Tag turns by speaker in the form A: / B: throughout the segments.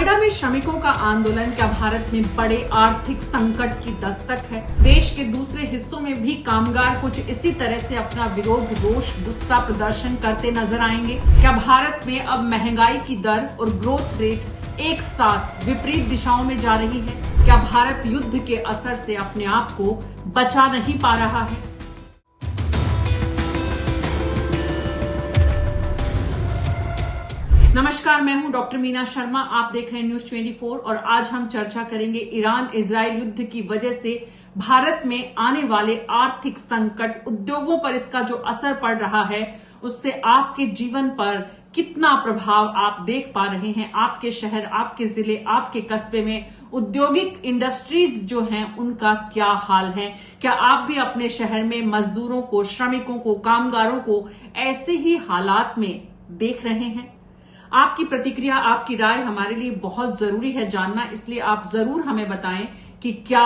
A: नोएडा में श्रमिकों का आंदोलन क्या भारत में बड़े आर्थिक संकट की दस्तक है? देश के दूसरे हिस्सों में भी कामगार कुछ इसी तरह से अपना विरोध, रोष, गुस्सा प्रदर्शन करते नजर आएंगे। क्या भारत में अब महंगाई की दर और ग्रोथ रेट एक साथ विपरीत दिशाओं में जा रही है? क्या भारत युद्ध के असर से अपने आप को बचा नहीं पा रहा है? नमस्कार, मैं हूं डॉक्टर मीना शर्मा। आप देख रहे हैं न्यूज 24 और आज हम चर्चा करेंगे ईरान इजराइल युद्ध की वजह से भारत में आने वाले आर्थिक संकट, उद्योगों पर इसका जो असर पड़ रहा है, उससे आपके जीवन पर कितना प्रभाव आप देख पा रहे हैं। आपके शहर, आपके जिले, आपके कस्बे में औद्योगिक इंडस्ट्रीज जो हैं उनका क्या हाल है? क्या आप भी अपने शहर में मजदूरों को, श्रमिकों को, कामगारों को ऐसे ही हालात में देख रहे हैं? आपकी प्रतिक्रिया, आपकी राय हमारे लिए बहुत जरूरी है जानना, इसलिए आप जरूर हमें बताएं कि क्या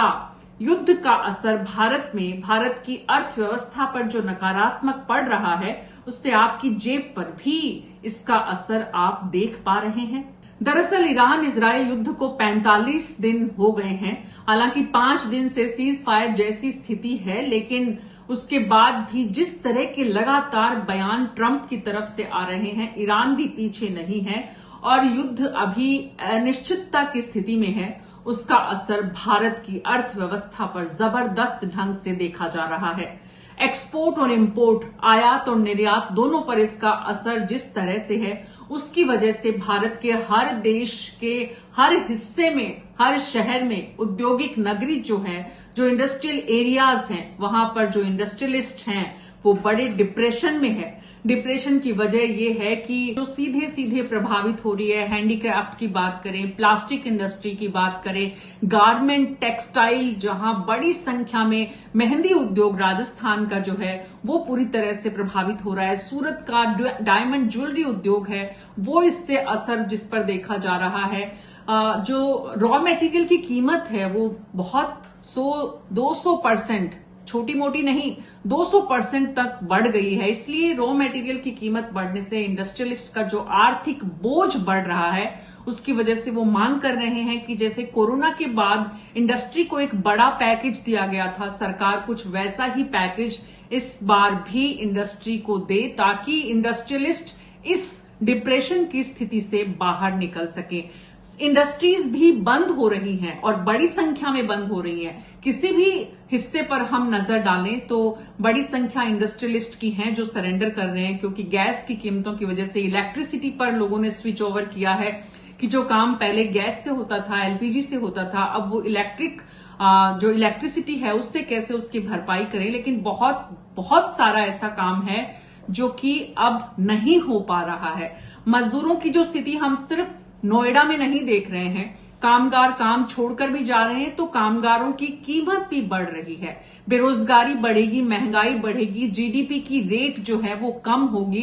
A: युद्ध का असर भारत में, भारत की अर्थव्यवस्था पर जो नकारात्मक पड़ रहा है, उससे आपकी जेब पर भी इसका असर आप देख पा रहे हैं। दरअसल ईरान इजराइल युद्ध को 45 दिन हो गए हैं। हालांकि 5 दिन से सीज फायर जैसी स्थिति है, लेकिन उसके बाद भी जिस तरह के लगातार बयान ट्रंप की तरफ से आ रहे हैं, ईरान भी पीछे नहीं है और युद्ध अभी अनिश्चितता की स्थिति में है। उसका असर भारत की अर्थव्यवस्था पर जबरदस्त ढंग से देखा जा रहा है। एक्सपोर्ट और इंपोर्ट, आयात और निर्यात दोनों पर इसका असर जिस तरह से है, उसकी वजह से भारत के हर देश के हर हिस्से में, हर शहर में औद्योगिक नगरी जो है, जो इंडस्ट्रियल एरियाज हैं, वहां पर जो इंडस्ट्रियलिस्ट हैं वो बड़े डिप्रेशन में है। डिप्रेशन की वजह यह है कि जो सीधे सीधे प्रभावित हो रही है, हैंडीक्राफ्ट की बात करें, प्लास्टिक इंडस्ट्री की बात करें, गारमेंट, टेक्सटाइल, जहां बड़ी संख्या में मेहंदी उद्योग राजस्थान का जो है वो पूरी तरह से प्रभावित हो रहा है। सूरत का डायमंड ज्वेलरी उद्योग है, वो इससे असर जिस पर देखा जा रहा है। जो रॉ मटेरियल की कीमत है वो बहुत 100-200%, छोटी मोटी नहीं, 200% तक बढ़ गई है। इसलिए रॉ मटेरियल की कीमत बढ़ने से इंडस्ट्रियलिस्ट का जो आर्थिक बोझ बढ़ रहा है, उसकी वजह से वो मांग कर रहे हैं कि जैसे कोरोना के बाद इंडस्ट्री को एक बड़ा पैकेज दिया गया था, सरकार कुछ वैसा ही पैकेज इस बार भी इंडस्ट्री को दे, ताकि इंडस्ट्रियलिस्ट इस डिप्रेशन की स्थिति से बाहर निकल सके। इंडस्ट्रीज भी बंद हो रही हैं और बड़ी संख्या में बंद हो रही हैं। किसी भी हिस्से पर हम नजर डालें तो बड़ी संख्या इंडस्ट्रियलिस्ट की हैं जो सरेंडर कर रहे हैं, क्योंकि गैस की कीमतों की वजह से इलेक्ट्रिसिटी पर लोगों ने स्विच ओवर किया है कि जो काम पहले गैस से होता था, एलपीजी से होता था, अब वो जो इलेक्ट्रिसिटी है उससे कैसे उसकी भरपाई करें। लेकिन बहुत बहुत सारा ऐसा काम है जो कि अब नहीं हो पा रहा है। मजदूरों की जो स्थिति हम सिर्फ नोएडा में नहीं देख रहे हैं, कामगार काम छोड़कर भी जा रहे हैं तो कामगारों की कीमत भी बढ़ रही है। बेरोजगारी बढ़ेगी, महंगाई बढ़ेगी, जीडीपी की रेट जो है वो कम होगी।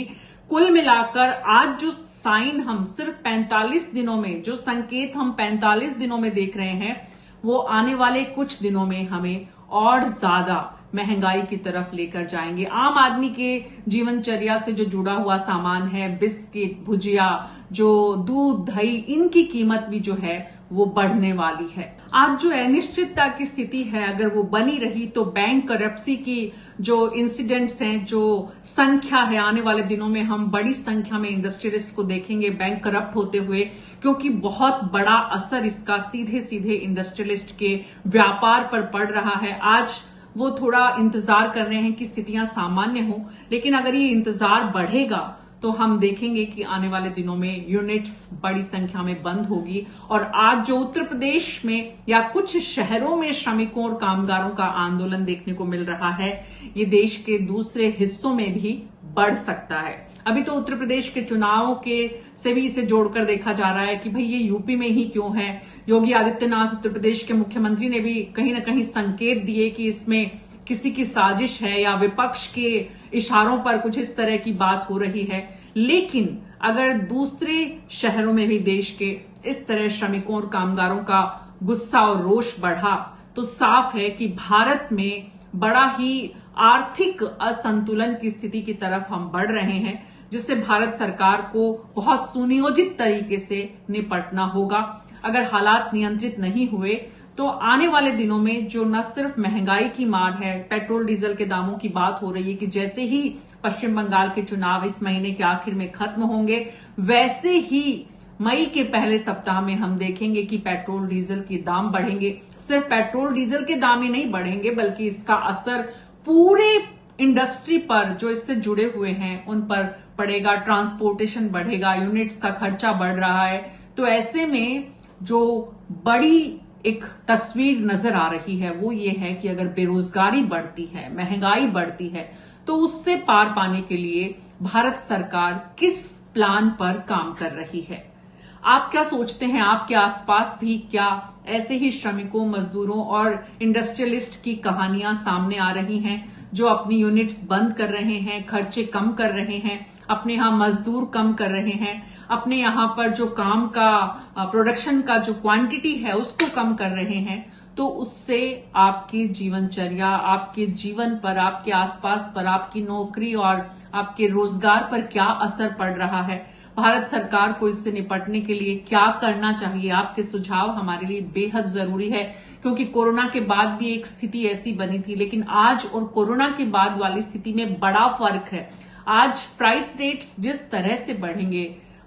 A: कुल मिलाकर आज जो साइन हम सिर्फ 45 दिनों में, जो संकेत हम 45 दिनों में देख रहे हैं, वो आने वाले कुछ दिनों में हमें और ज्यादा महंगाई की तरफ लेकर जाएंगे। आम आदमी के जीवनचर्या से जो जुड़ा हुआ सामान है, बिस्किट, भुजिया, जो दूध, दही, इनकी कीमत भी जो है वो बढ़ने वाली है। आज जो अनिश्चितता की स्थिति है, अगर वो बनी रही तो बैंक करप्सी की जो इंसिडेंट्स हैं, जो संख्या है, आने वाले दिनों में हम बड़ी संख्या में इंडस्ट्रियलिस्ट को देखेंगे बैंक करप्ट होते हुए, क्योंकि बहुत बड़ा असर इसका सीधे सीधे इंडस्ट्रियलिस्ट के व्यापार पर पड़ रहा है। आज वो थोड़ा इंतजार कर रहे हैं कि स्थितियां सामान्य हो, लेकिन अगर ये इंतजार बढ़ेगा तो हम देखेंगे कि आने वाले दिनों में यूनिट्स बड़ी संख्या में बंद होगी। और आज जो उत्तर प्रदेश में या कुछ शहरों में श्रमिकों और कामगारों का आंदोलन देखने को मिल रहा है, ये देश के दूसरे हिस्सों में भी बढ़ सकता है। अभी तो उत्तर प्रदेश के चुनावों के से भी इसे जोड़कर देखा जा रहा है कि भाई ये यूपी में ही क्यों है। योगी आदित्यनाथ, उत्तर प्रदेश के मुख्यमंत्री, ने भी कहीं ना कहीं संकेत दिए कि इसमें किसी की साजिश है या विपक्ष के इशारों पर कुछ इस तरह की बात हो रही है। लेकिन अगर दूसरे शहरों में भी देश के इस तरह श्रमिकों और कामगारों का गुस्सा और रोष बढ़ा तो साफ है कि भारत में बड़ा ही आर्थिक असंतुलन की स्थिति की तरफ हम बढ़ रहे हैं। जिससे भारत सरकार को बहुत सुनियोजित तरीके से निपटना होगा। अगर हालात नियंत्रित नहीं हुए तो आने वाले दिनों में जो न सिर्फ महंगाई की मार है, पेट्रोल डीजल के दामों की बात हो रही है कि जैसे ही पश्चिम बंगाल के चुनाव इस महीने के आखिर में खत्म होंगे, वैसे ही मई के पहले सप्ताह में हम देखेंगे कि पेट्रोल डीजल के दाम बढ़ेंगे। सिर्फ पेट्रोल डीजल के दाम ही नहीं बढ़ेंगे, बल्कि इसका असर पूरे इंडस्ट्री पर जो इससे जुड़े हुए हैं उन पर पड़ेगा। ट्रांसपोर्टेशन बढ़ेगा, यूनिट्स का खर्चा बढ़ रहा है। तो ऐसे में जो बड़ी एक तस्वीर नजर आ रही है वो ये है कि अगर बेरोजगारी बढ़ती है, महंगाई बढ़ती है, तो उससे पार पाने के लिए भारत सरकार किस प्लान पर काम कर रही है। आप क्या सोचते हैं? आपके आसपास भी क्या ऐसे ही श्रमिकों, मजदूरों और इंडस्ट्रियलिस्ट की कहानियां सामने आ रही हैं जो अपनी यूनिट्स बंद कर रहे हैं, खर्चे कम कर रहे हैं, अपने यहां मजदूर कम कर रहे हैं, अपने यहां पर जो काम का प्रोडक्शन का जो क्वांटिटी है उसको कम कर रहे हैं? तो उससे आपकी जीवनचर्या, आपके जीवन पर, आपके आसपास पर, आपकी नौकरी और आपके रोजगार पर क्या असर पड़ रहा है? भारत सरकार को इससे निपटने के लिए क्या करना चाहिए? आपके सुझाव हमारे लिए बेहद जरूरी है, क्योंकि कोरोना के बाद भी एक स्थिति ऐसी बनी थी, लेकिन आज और कोरोना के बाद वाली स्थिति में बड़ा फर्क है। आज प्राइस रेट्स जिस तरह से बढ़ेंगे,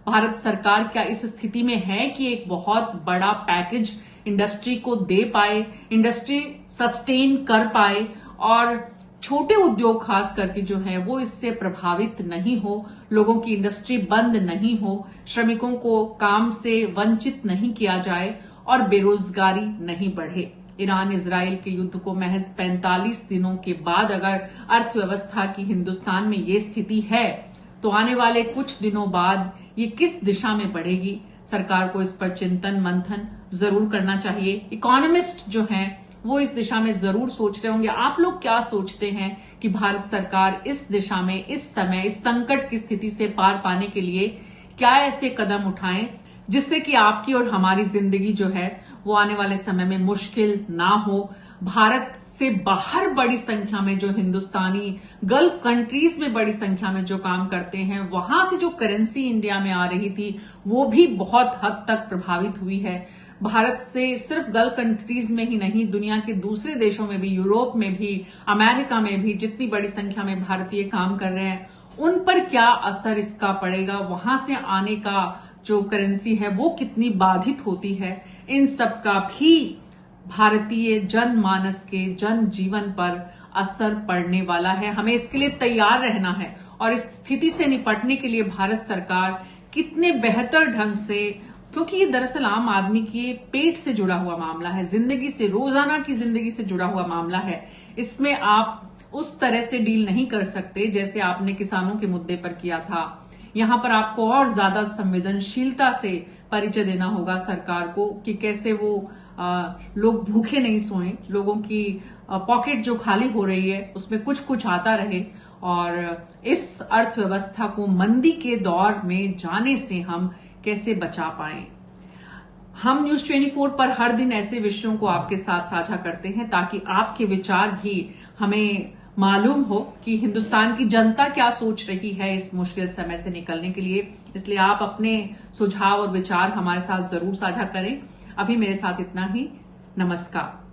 A: भारत सरकार क्या इस स्थिति में है कि एक बहुत बड़ा पैकेज इंडस्ट्री को दे पाए, इंडस्ट्री सस्टेन कर पाए और छोटे उद्योग खास करके जो है वो इससे प्रभावित नहीं हो, लोगों की इंडस्ट्री बंद नहीं हो, श्रमिकों को काम से वंचित नहीं किया जाए और बेरोजगारी नहीं बढ़े। ईरान इजराइल के युद्ध को महज 45 दिनों के बाद अगर अर्थव्यवस्था की हिंदुस्तान में ये स्थिति है, तो आने वाले कुछ दिनों बाद ये किस दिशा में बढ़ेगी? सरकार को इस पर चिंतन मंथन जरूर करना चाहिए। इकोनॉमिस्ट जो हैं वो इस दिशा में जरूर सोच रहे होंगे। आप लोग क्या सोचते हैं कि भारत सरकार इस दिशा में, इस समय, इस संकट की स्थिति से पार पाने के लिए क्या ऐसे कदम उठाएं जिससे कि आपकी और हमारी जिंदगी जो है वो आने वाले समय में मुश्किल ना हो? भारत से बाहर बड़ी संख्या में जो हिंदुस्तानी गल्फ कंट्रीज में बड़ी संख्या में जो काम करते हैं, वहां से जो करेंसी इंडिया में आ रही थी वो भी बहुत हद तक प्रभावित हुई है। भारत से सिर्फ गल्फ कंट्रीज में ही नहीं, दुनिया के दूसरे देशों में भी, यूरोप में भी, अमेरिका में भी जितनी बड़ी संख्या में भारतीय काम कर रहे हैं, उन पर क्या असर इसका पड़ेगा? वहां से आने का जो करेंसी है वो कितनी बाधित होती है? इन सब का भी भारतीय जनमानस के जनजीवन पर असर पड़ने वाला है। हमें इसके लिए तैयार रहना है और इस स्थिति से निपटने के लिए भारत सरकार कितने बेहतर ढंग से, क्योंकि ये दरअसल आम आदमी के पेट से जुड़ा हुआ मामला है, जिंदगी से, रोजाना की जिंदगी से जुड़ा हुआ मामला है। इसमें आप उस तरह से डील नहीं कर सकते जैसे आपने किसानों के मुद्दे पर किया था। यहां पर आपको और ज्यादा संवेदनशीलता से परिचय देना होगा सरकार को कि कैसे वो लोग भूखे नहीं सोएं, लोगों की पॉकेट जो खाली हो रही है उसमें कुछ कुछ आता रहे और इस अर्थव्यवस्था को मंदी के दौर में जाने से हम कैसे बचा पाएं। हम न्यूज 24 पर हर दिन ऐसे विषयों को आपके साथ साझा करते हैं ताकि आपके विचार भी हमें मालूम हो कि हिंदुस्तान की जनता क्या सोच रही है इस मुश्किल समय से निकलने के लिए। इसलिए आप अपने सुझाव और विचार हमारे साथ जरूर साझा करें। अभी मेरे साथ इतना ही। नमस्कार।